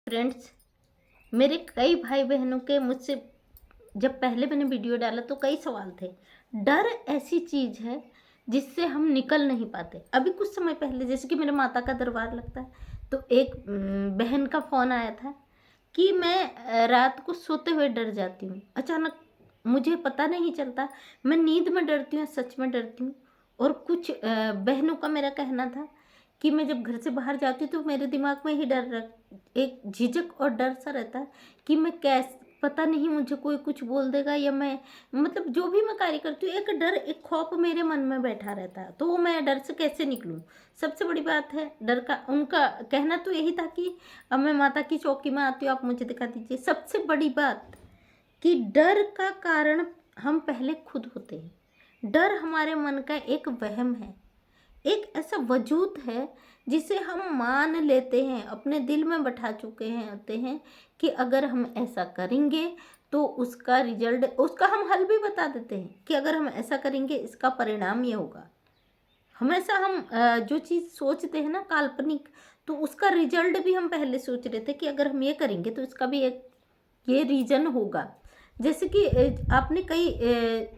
Friends, मेरे कई भाई बहनों के मुझसे जब पहले मैंने वीडियो डाला तो कई सवाल थे। डर ऐसी चीज़ है जिससे हम निकल नहीं पाते। अभी कुछ समय पहले जैसे कि मेरे माता का दरबार लगता है, तो एक बहन का फ़ोन आया था कि मैं रात को सोते हुए डर जाती हूँ। अचानक मुझे पता नहीं चलता, मैं नींद में डरती हूँ, सच में डरती हूँ। और कुछ बहनों का मेरा कहना था कि मैं जब घर से बाहर जाती हूँ तो मेरे दिमाग में ही एक झिझक और डर सा रहता है कि मैं कैसे, पता नहीं मुझे कोई कुछ बोल देगा या मैं, मतलब जो भी मैं कार्य करती हूँ एक डर, एक खौफ मेरे मन में बैठा रहता है। तो वो मैं डर से कैसे निकलूँ? सबसे बड़ी बात है डर का। उनका कहना तो यही था कि अब मैं माता की चौकी में आती हूँ, आप मुझे दिखा दीजिए। सबसे बड़ी बात कि डर का कारण हम पहले खुद होते हैं। डर हमारे मन का एक वहम है, एक ऐसा वजूद है जिसे हम मान लेते हैं, अपने दिल में बैठा चुके हैं होते हैं कि अगर हम ऐसा करेंगे तो उसका रिजल्ट, उसका हम हल भी बता देते हैं कि अगर हम ऐसा करेंगे इसका परिणाम ये होगा। हमेशा हम जो चीज़ सोचते हैं ना काल्पनिक, तो उसका रिजल्ट भी हम पहले सोच रहे थे कि अगर हम ये करेंगे तो इसका भी एक ये रीजन होगा। जैसे कि आपने कई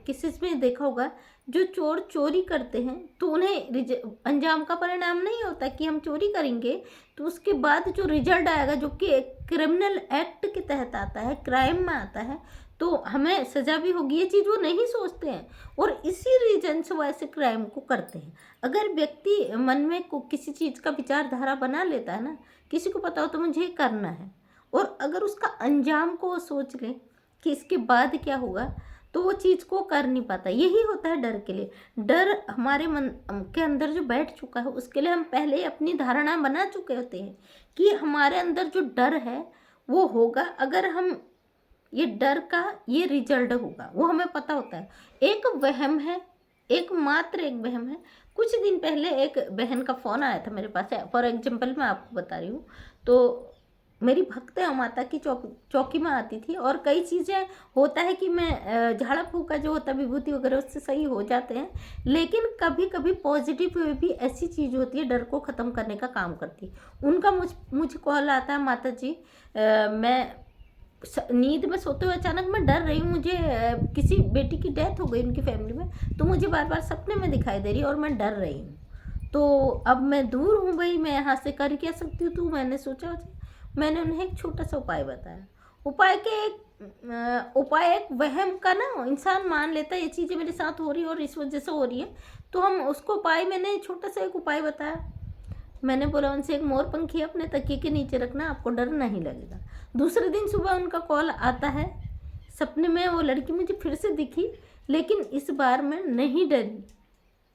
केसेस में देखा होगा, जो चोर चोरी करते हैं तो उन्हें अंजाम का परिणाम नहीं होता कि हम चोरी करेंगे तो उसके बाद जो रिजल्ट आएगा, जो कि क्रिमिनल एक्ट के तहत आता है, क्राइम में आता है, तो हमें सजा भी होगी, ये चीज़ वो नहीं सोचते हैं और इसी रीजन से वो ऐसे क्राइम को करते हैं। अगर व्यक्ति मन में किसी चीज़ का विचारधारा बना लेता है ना, किसी को पता हो तो मुझे ये करना है, और अगर उसका अंजाम को वो सोच ले कि इसके बाद क्या होगा, तो वो चीज़ को कर नहीं पाता। यही होता है डर के लिए। डर हमारे मन के अंदर जो बैठ चुका है उसके लिए हम पहले ही अपनी धारणा बना चुके होते हैं कि हमारे अंदर जो डर है वो होगा, अगर हम ये डर का ये रिजल्ट होगा, वो हमें पता होता है। एक वहम है, एक मात्र एक वहम है। कुछ दिन पहले एक बहन का फ़ोन आया था मेरे पास, फॉर एग्जाम्पल मैं आपको बता रही हूँ। तो मेरी भक्त माता की चौकी में आती थी, और कई चीज़ें होता है कि मैं झाड़ा फूका जो होता है विभूति वगैरह उससे सही हो जाते हैं, लेकिन कभी कभी पॉजिटिव वे भी ऐसी चीज़ होती है डर को ख़त्म करने का काम करती है। उनका मुझे कॉल आता है, माता जी मैं नींद में सोते हुए अचानक मैं डर रही हूँ, मुझे किसी बेटी की डेथ हो गई उनकी फैमिली में, तो मुझे बार बार सपने में दिखाई दे रही है और मैं डर रही हूँ। तो अब मैं दूर हूँ भाई, मैं यहाँ से कर क्या सकती हूँ? तो मैंने सोचा, मैंने उन्हें एक छोटा सा उपाय बताया। उपाय एक वहम का ना, इंसान मान लेता है ये चीज़ें मेरे साथ हो रही है और इस वजह से हो रही है, तो हम उसको उपाय, मैंने छोटा सा एक उपाय बताया। मैंने बोला उनसे, एक मोर पंखी अपने तकिए के नीचे रखना, आपको डर नहीं लगेगा। दूसरे दिन सुबह उनका कॉल आता है, सपने में वो लड़की मुझे फिर से दिखी, लेकिन इस बार मैं नहीं डरी।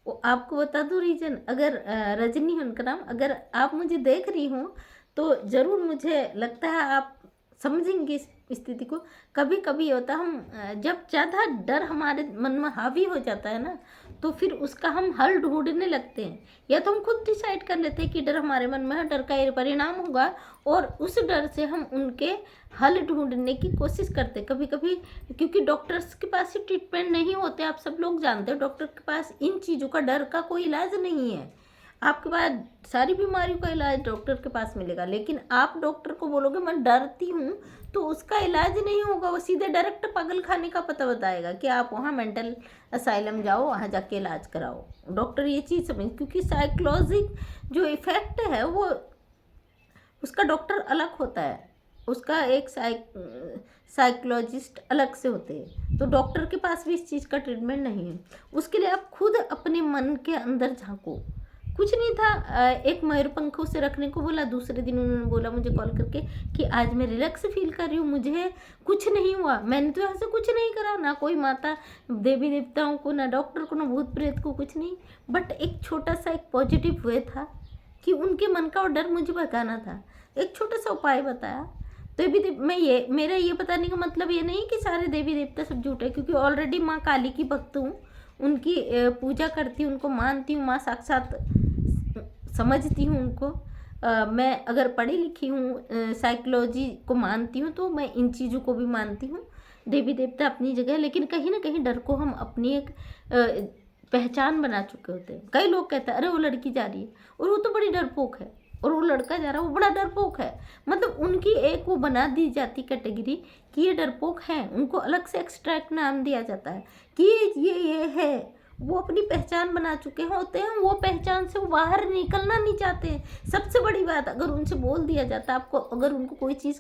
वो आपको बता दूँ रीजन, अगर रजनी है उनका नाम, अगर आप मुझे देख रही हो तो ज़रूर, मुझे लगता है आप समझेंगे इस स्थिति को। कभी कभी होता, हम जब ज़्यादा डर हमारे मन में हावी हो जाता है ना, तो फिर उसका हम हल ढूंढने लगते हैं, या तो हम खुद डिसाइड कर लेते हैं कि डर हमारे मन में है, डर का ये परिणाम होगा, और उस डर से हम उनके हल ढूंढने की कोशिश करते हैं। कभी कभी क्योंकि डॉक्टर्स के पास ही ट्रीटमेंट नहीं होते, आप सब लोग जानते हो, डॉक्टर के पास इन चीज़ों का, डर का कोई इलाज नहीं है। आपके पास सारी बीमारियों का इलाज डॉक्टर के पास मिलेगा, लेकिन आप डॉक्टर को बोलोगे मैं डरती हूँ, तो उसका इलाज नहीं होगा, वो सीधे डायरेक्ट पागल खाने का पता बताएगा कि आप वहाँ मेंटल असाइलम जाओ, वहाँ जाके इलाज कराओ। डॉक्टर ये चीज़ समझ, क्योंकि साइकोलॉजिक जो इफेक्ट है वो, उसका डॉक्टर अलग होता है, उसका एक साइकोलॉजिस्ट अलग से होते हैं, तो डॉक्टर के पास भी इस चीज़ का ट्रीटमेंट नहीं है। उसके लिए आप खुद अपने मन के अंदर झांको। कुछ नहीं था, एक मयूर पंख उसे रखने को बोला। दूसरे दिन उन्होंने बोला मुझे कॉल करके कि आज मैं रिलैक्स फील कर रही हूँ, मुझे कुछ नहीं हुआ, मैंने तो ऐसे कुछ नहीं करा, ना कोई माता देवी देवताओं को, ना डॉक्टर को, ना भूत प्रेत को, कुछ नहीं। बट एक छोटा सा एक पॉजिटिव वे था कि उनके मन का और डर मुझे भगाना था। एक छोटा सा उपाय बताया। देवी देव मैं ये, मेरा ये बताने का मतलब ये नहीं कि सारे देवी देवता सब झूठे, क्योंकि ऑलरेडी माँ काली की भक्त हूँ, उनकी पूजा करती हूँ, उनको मानती हूँ, माँ साक्षात समझती हूँ उनको। मैं अगर पढ़ी लिखी हूँ, साइकोलॉजी को मानती हूँ, तो मैं इन चीज़ों को भी मानती हूँ। देवी देवता अपनी जगह, लेकिन कहीं ना कहीं डर को हम अपनी एक पहचान बना चुके होते हैं। कई लोग कहते हैं अरे वो लड़की जा रही है, और वो तो बड़ी डरपोक है। और वो लड़का जा रहा है वो बड़ा डरपोक है, मतलब उनकी एक वो बना दी जाती कैटेगरी कि ये डरपोक है, उनको अलग से एक्सट्रैक्ट नाम दिया जाता है कि ये है। वो अपनी पहचान बना चुके होते हैं, वो पहचान से वो बाहर निकलना नहीं चाहते हैं। सबसे बड़ी बात, अगर उनसे बोल दिया जाता आपको, अगर उनको कोई चीज़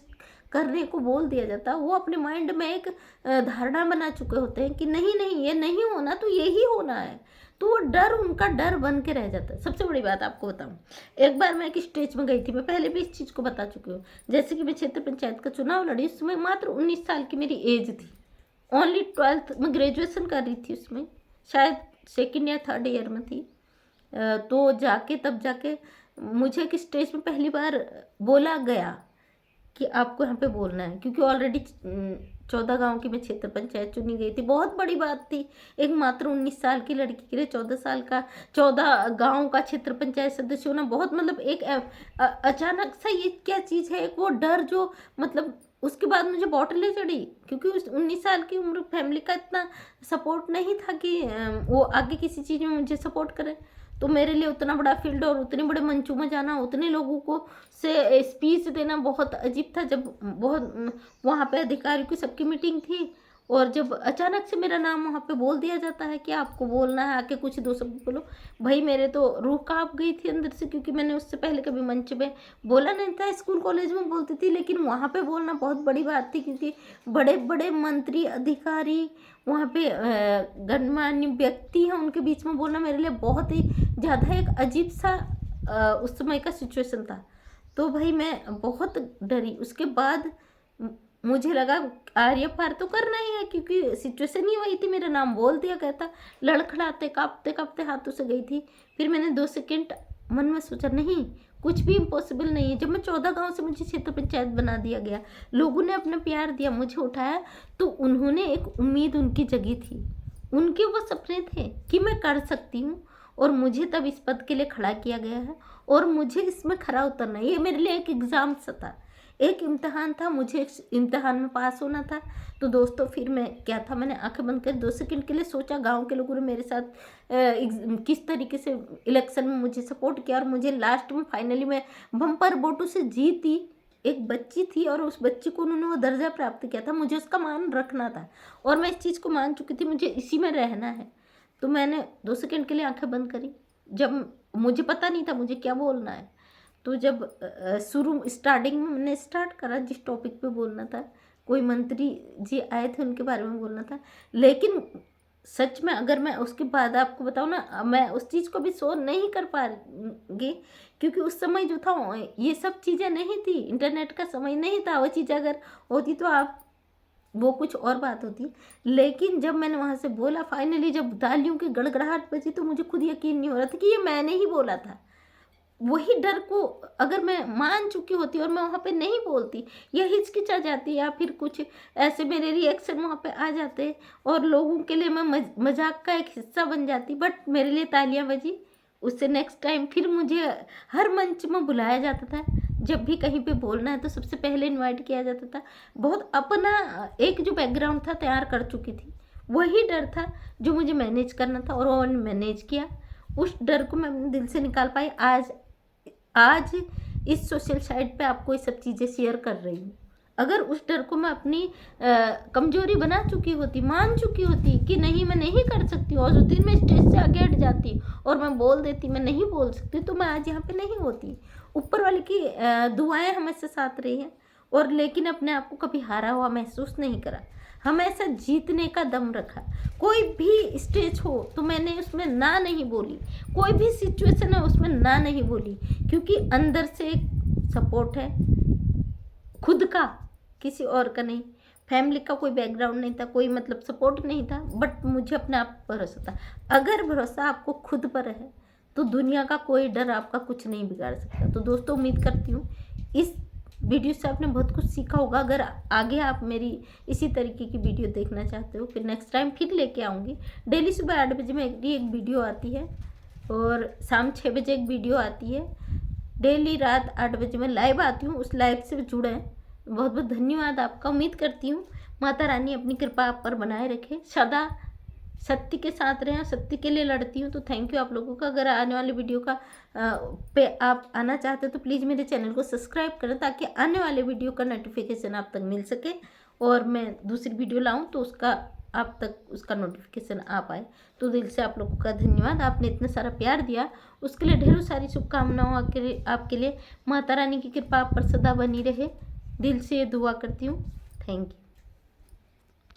करने को बोल दिया जाता, वो अपने माइंड में एक धारणा बना चुके होते हैं कि नहीं नहीं ये नहीं होना तो यही होना है, तो वो डर उनका डर बन के रह जाता है। सबसे बड़ी बात आपको बताऊं, एक बार मैं एक स्टेज में गई थी, मैं पहले भी इस चीज़ को बता चुकी हूँ, जैसे कि मैं क्षेत्र पंचायत का चुनाव लड़ी, उसमें मात्र 19 साल की मेरी एज थी, ओनली 12th में ग्रेजुएशन कर रही थी, उसमें शायद सेकेंड या थर्ड ईयर में थी। तो जाके तब जाके मुझे एक स्टेज में पहली बार बोला गया कि आपको यहाँ पे बोलना है, क्योंकि ऑलरेडी 14 गांव की मैं क्षेत्र पंचायत चुनी गई थी। बहुत बड़ी बात थी, एक मात्र 19 साल की लड़की के लिए 14 गांव का क्षेत्र पंचायत सदस्य होना बहुत, मतलब एक अचानक सा ये क्या चीज़ है, एक वो डर जो मतलब उसके बाद मुझे बॉटलें चढ़ी, क्योंकि उस 19 साल की उम्र फैमिली का इतना सपोर्ट नहीं था कि वो आगे किसी चीज़ में मुझे सपोर्ट करे। तो मेरे लिए उतना बड़ा फील्ड और उतने बड़े मंचों में जाना, उतने लोगों को से स्पीच देना बहुत अजीब था। जब बहुत वहाँ पे अधिकारियों की सबकी मीटिंग थी और जब अचानक से मेरा नाम वहाँ पे बोल दिया जाता है कि आपको बोलना है, आके कुछ दो शब्द बोलो, भाई मेरे तो रूह कांप गई थी अंदर से, क्योंकि मैंने उससे पहले कभी मंच पे बोला नहीं था। स्कूल कॉलेज में बोलती थी, लेकिन वहाँ पे बोलना बहुत बड़ी बात थी, क्योंकि बड़े बड़े मंत्री अधिकारी वहाँ पे गणमान्य व्यक्ति हैं, उनके बीच में बोलना मेरे लिए बहुत ही ज़्यादा एक अजीब सा उस समय का सिचुएशन था। तो भाई मैं बहुत डरी। उसके बाद मुझे लगा आर्य पार तो करना ही है, क्योंकि सिचुएशन ही वही थी, मेरा नाम बोल दिया गया था। लड़खड़ाते कांपते कांपते हाथों से गई थी। फिर मैंने 2 सेकेंड मन में सोचा, नहीं कुछ भी इम्पॉसिबल नहीं है। जब मैं 14 गांव से मुझे क्षेत्र पंचायत बना दिया गया, लोगों ने अपना प्यार दिया, मुझे उठाया, तो उन्होंने एक उम्मीद उनकी जगी थी, उनके वो सपने थे कि मैं कर सकती हूँ, और मुझे तब इस पद के लिए खड़ा किया गया है और मुझे इसमें खरा उतरना है। ये मेरे लिए एक एग्ज़ाम सा था, एक इम्तहान था, मुझे इस इम्तहान में पास होना था। तो दोस्तों फिर मैं क्या था, मैंने आंखें बंद कर 2 सेकंड के लिए सोचा, गांव के लोगों ने मेरे साथ किस तरीके से इलेक्शन में मुझे सपोर्ट किया, और मुझे लास्ट में फाइनली मैं बम्पर वोटों से जीती। एक बच्ची थी और उस बच्ची को उन्होंने वो दर्जा प्राप्त किया था, मुझे उसका मान रखना था, और मैं इस चीज़ को मान चुकी थी, मुझे इसी में रहना है। तो मैंने 2 सेकंड के लिए आंखें बंद करी, जब मुझे पता नहीं था मुझे क्या बोलना है। तो जब स्टार्टिंग में मैंने स्टार्ट करा, जिस टॉपिक पे बोलना था, कोई मंत्री जी आए थे उनके बारे में बोलना था, लेकिन सच में अगर मैं उसके बाद आपको बताऊँ ना, मैं उस चीज़ को भी शो नहीं कर पाऊंगी, क्योंकि उस समय जो था ये सब चीज़ें नहीं थी, इंटरनेट का समय नहीं था। वो चीज़ अगर होती तो आप वो कुछ और बात होती। लेकिन जब मैंने वहाँ से बोला, फाइनली जब तालियों की गड़गड़ाहट बजी, तो मुझे खुद यकीन नहीं हो रहा था कि ये मैंने ही बोला था। वही डर को अगर मैं मान चुकी होती और मैं वहाँ पे नहीं बोलती, या हिचकिचा जाती, या फिर कुछ ऐसे मेरे रिएक्शन वहाँ पे आ जाते और लोगों के लिए मैं मजाक का एक हिस्सा बन जाती, बट मेरे लिए तालियां बजी। उससे नेक्स्ट टाइम फिर मुझे हर मंच में बुलाया जाता था, जब भी कहीं पे बोलना है तो सबसे पहले इनवाइट किया जाता था। बहुत अपना एक जो बैकग्राउंड था तैयार कर चुकी थी, वही डर था जो मुझे मैनेज करना था, और वो मैनेज किया। उस डर को मैं अपने दिल से निकाल पाई। आज इस सोशल साइट पे आपको ये सब चीज़ें शेयर कर रही हूँ। अगर उस डर को मैं अपनी कमजोरी बना चुकी होती, मान चुकी होती कि नहीं मैं नहीं कर सकती, और उस दिन मैं स्टेज से आगे हट जाती और मैं बोल देती मैं नहीं बोल सकती, तो मैं आज यहाँ पे नहीं होती। ऊपर वाले की दुआएं हमेशा साथ रही हैं, और लेकिन अपने आप को कभी हारा हुआ महसूस नहीं करा, हमेशा जीतने का दम रखा। कोई भी स्टेज हो तो मैंने उसमें ना नहीं बोली, कोई भी सिचुएशन है उसमें ना नहीं बोली, क्योंकि अंदर से एक सपोर्ट है खुद का, किसी और का नहीं। फैमिली का कोई बैकग्राउंड नहीं था, कोई मतलब सपोर्ट नहीं था, बट मुझे अपने आप पर भरोसा था। अगर भरोसा आपको खुद पर है तो दुनिया का कोई डर आपका कुछ नहीं बिगाड़ सकता। तो दोस्तों उम्मीद करती हूँ इस वीडियो से आपने बहुत कुछ सीखा होगा। अगर आगे आप मेरी इसी तरीके की वीडियो देखना चाहते हो, फिर नेक्स्ट टाइम फिर लेके आऊँगी। डेली सुबह 8 बजे में एक वीडियो आती है, और शाम 6 बजे एक वीडियो आती है। डेली रात 8 बजे मैं लाइव आती हूँ, उस लाइव से जुड़े। बहुत बहुत धन्यवाद आपका। उम्मीद करती हूँ माता रानी अपनी कृपा आप पर बनाए रखे, सदा सत्य के साथ रहें, सत्य के लिए लड़ती हूँ। तो थैंक यू आप लोगों का। अगर आने वाली वीडियो का पे आप आना चाहते हो तो प्लीज़ मेरे चैनल को सब्सक्राइब करें, ताकि आने वाले वीडियो का नोटिफिकेशन आप तक मिल सके, और मैं दूसरी वीडियो लाऊं तो उसका आप तक उसका नोटिफिकेशन आ पाए। तो दिल से आप लोगों का धन्यवाद, आपने इतना सारा प्यार दिया, उसके लिए ढेरों सारी शुभकामनाओं आपके लिए। माता रानी की कृपा आप पर सदा बनी रहे, दिल से ये दुआ करती हूँ। Thank you.